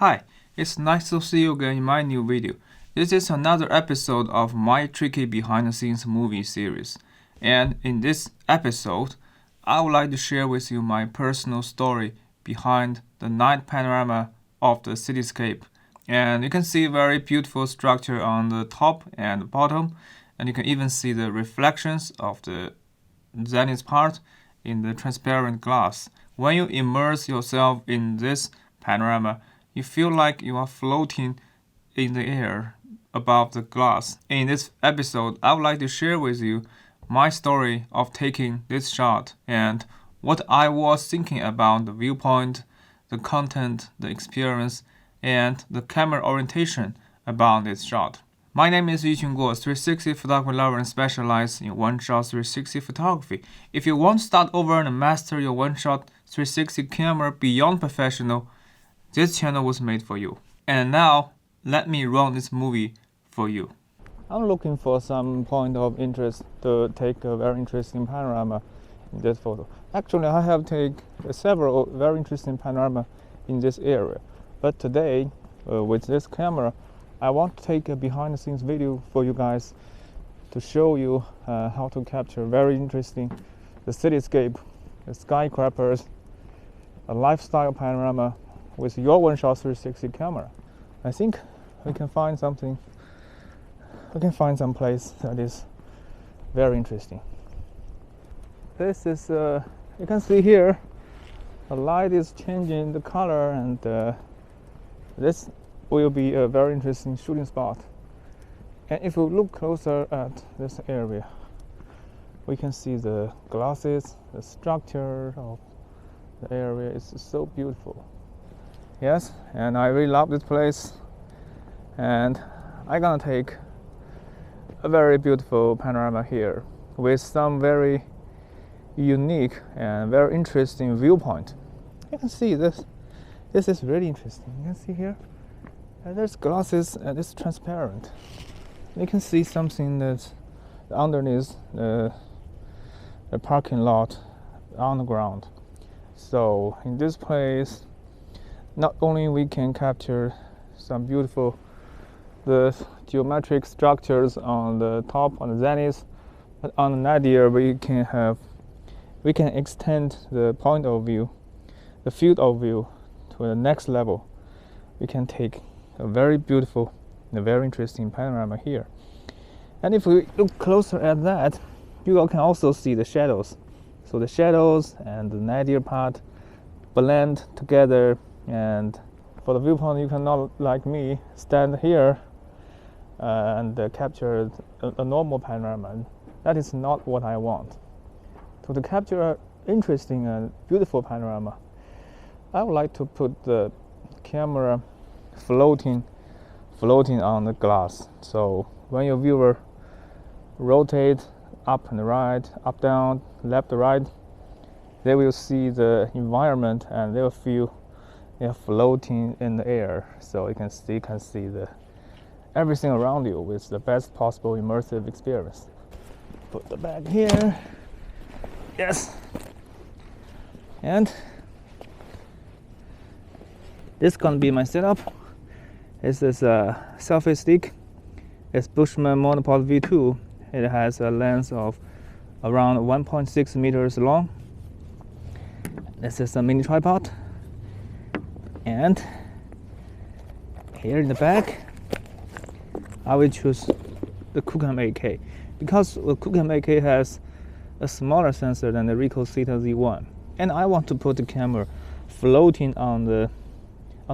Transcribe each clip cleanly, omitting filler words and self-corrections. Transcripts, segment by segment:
Hi, it's nice to see you again in my new video. This is another episode of my tricky behind-the-scenes movie series. And in this episode, I would like to share with you my personal story behind the night panorama of the cityscape. And you can see a very beautiful structure on the top and bottom, and you can even see the reflections of the zenith part in the transparent glass. When you immerse yourself in this panorama, you feel like you are floating in the air above the glass. In this episode, I would like to share with you my story of taking this shot and what I was thinking about the viewpoint, the content, the experience, and the camera orientation about this shot. My name is Yuqun Guo, 360 photography lover and specialized in one-shot 360 photography. If you want to start over and master your one-shot 360 camera beyond professional, this channel was made for you. And now, let me run this movie for you. I'm looking for some point of interest to take a very interesting panorama in this photo. Actually, I have taken several very interesting panorama in this area. But today, with this camera, I want to take a behind-the-scenes video for you guys to show you how to capture very interesting the cityscape, the skyscrapers, a lifestyle panorama with your one-shot 360 camera. I think we can find something. We can find some place that is very interesting. This is you can see here, the light is changing the color, and this will be a very interesting shooting spot. And if we look closer at this area, we can see the glasses, the structure of the area is so beautiful. Yes, and I really love this place, and I'm gonna take a very beautiful panorama here with some very unique and very interesting viewpoint. You can see this is really interesting. You can see here, and there's glasses and it's transparent. You can see something that's underneath the parking lot on the ground. So in this place, not only we can capture some beautiful the geometric structures on the top, on the zenith, but on the nadir we can extend the point of view, the field of view to the next level. We can take a very beautiful and a very interesting panorama here. And if we look closer at that, you all can also see the shadows. So the shadows and the nadir part blend together. And for the viewpoint, you cannot, like me, stand here and capture a normal panorama. That is not what I want. So to capture an interesting and beautiful panorama, I would like to put the camera floating on the glass. So when your viewer rotate up and right, up down, left right, they will see the environment and they will feel they're floating in the air. So you can see the everything around you with the best possible immersive experience. Put the bag here. Yes. And this is gonna be my setup. This is a selfie stick. It's Bushman Monopod V2. It has a length of around 1.6 meters long. This is a mini tripod. And here in the back, I will choose the QooCam 8K because the QooCam 8K has a smaller sensor than the Ricoh Zeta Z1, and I want to put the camera floating on the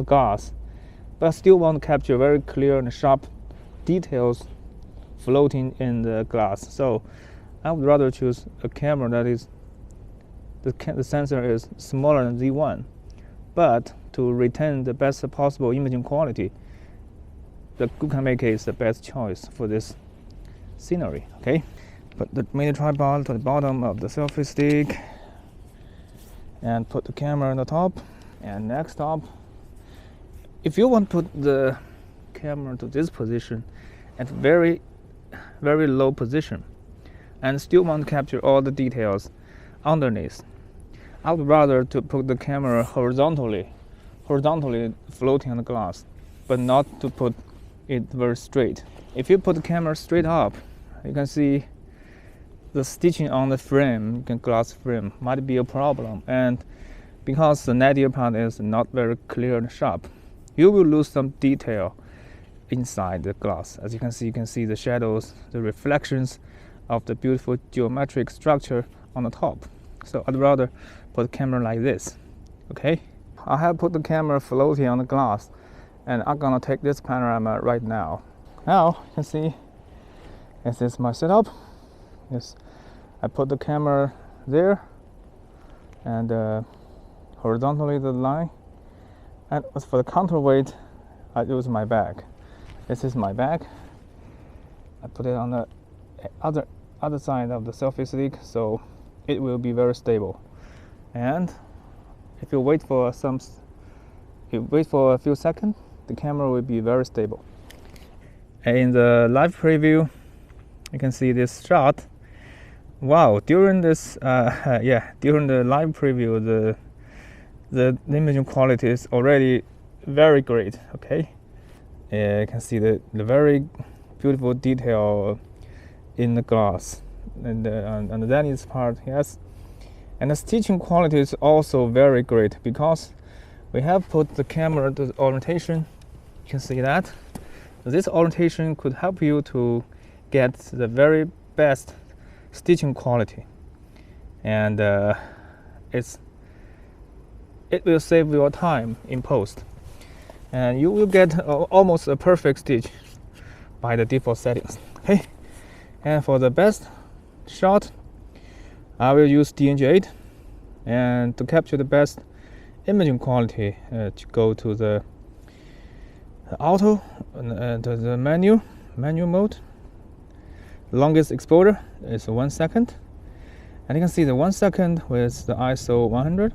glass, but I still want to capture very clear and sharp details floating in the glass. So I would rather choose a camera that is the sensor is smaller than Z1, but to retain the best possible imaging quality, the QooCam 8K is the best choice for this scenery. Okay, put the mini tripod to the bottom of the selfie stick, and put the camera on the top. And next up, if you want to put the camera to this position at very low position and still want to capture all the details underneath, I would rather to put the camera horizontally horizontally floating on the glass, but not to put it very straight. If you put the camera straight up, you can see the stitching on the frame, the glass frame, might be a problem. And because the nadir part is not very clear and sharp, you will lose some detail inside the glass. As you can see the shadows, the reflections of the beautiful geometric structure on the top. So I'd rather put the camera like this. Okay, I have put the camera floating on the glass, and I'm gonna take this panorama right now. Now you can see this is my setup. Yes, I put the camera there, and horizontally the line. And as for the counterweight, I use my bag. This is my bag. I put it on the other side of the selfie stick, so it will be very stable. And if you wait for a few seconds, the camera will be very stable. In the live preview, you can see this shot. Wow! During this, during the live preview, the imaging quality is already very great. Okay, you can see the very beautiful detail in the glass, and on the Daniel's part, yes. And the stitching quality is also very great because we have put the camera to the orientation. You can see that this orientation could help you to get the very best stitching quality, and it will save your time in post, and you will get almost a perfect stitch by the default settings. Okay, and for the best shot, I will use DNG8, and to capture the best imaging quality, to go to the auto and the menu mode. Longest exposure is 1 second, and you can see the 1 second with the ISO 100.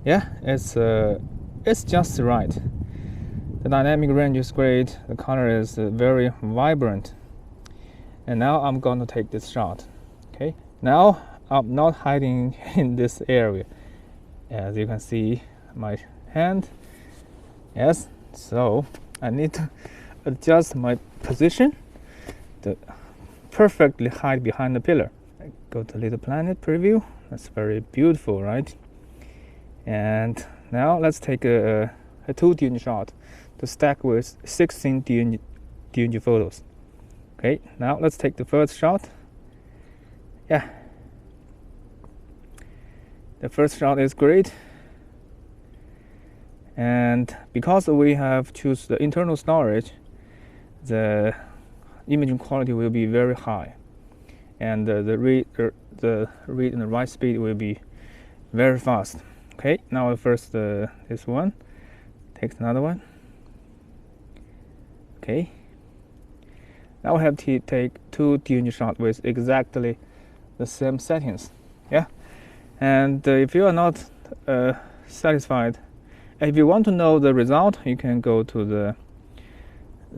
Yeah, it's just right. The dynamic range is great. The color is very vibrant. And now I'm going to take this shot. Okay, now I'm not hiding in this area. As you can see, my hand. Yes, so I need to adjust my position to perfectly hide behind the pillar. I go to Little Planet preview. That's very beautiful, right? And now let's take a 2 DNG shot to stack with 16 DNG photos. Okay, now let's take the first shot. Yeah, the first shot is great, and because we have choose the internal storage, the imaging quality will be very high, and the read and the write speed will be very fast. Okay, now first this one, takes another one. Okay, now we have to take 2 DNG shots with exactly the same settings. Yeah, and if you are not satisfied, if you want to know the result, you can go to the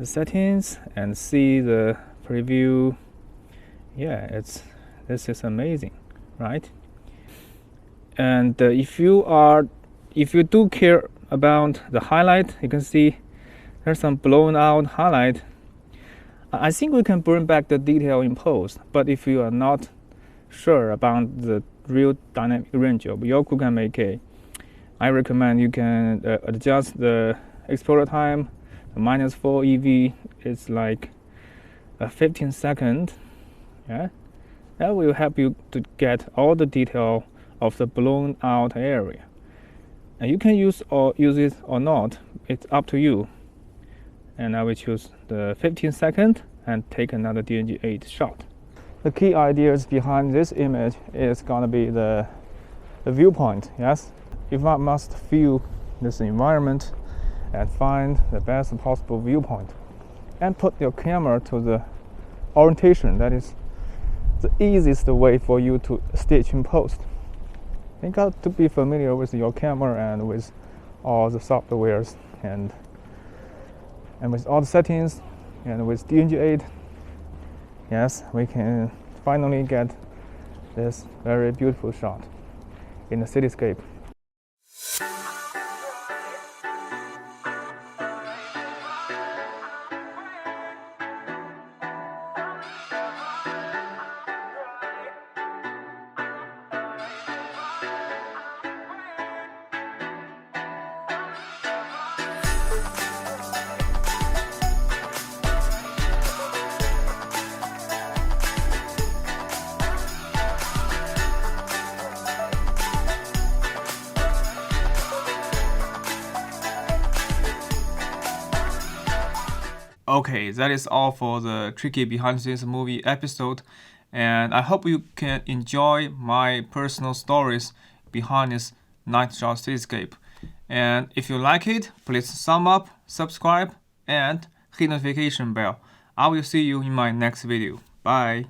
settings and see the preview. Yeah, this is amazing, right? And if you do care about the highlight, you can see there's some blown out highlight. I think we can bring back the detail in post, but if you are not sure about the real dynamic range of your QooCam 8K, I recommend you can adjust the exposure time. The -4 EV is like 15 seconds. Yeah, that will help you to get all the detail of the blown out area. And you can use it or not. It's up to you. And I will choose the 15 second and take another DNG8 shot. The key ideas behind this image is gonna be the viewpoint. Yes, if I must view this environment and find the best possible viewpoint, and put your camera to the orientation, that is the easiest way for you to stitch in post. You got to be familiar with your camera and with all the softwares and with all the settings and with DNG8. Yes, we can finally get this very beautiful shot in the cityscape. Okay, that is all for the tricky behind the scenes movie episode, and I hope you can enjoy my personal stories behind this night shot cityscape. And if you like it, please thumb up, subscribe, and hit notification bell. I will see you in my next video. Bye.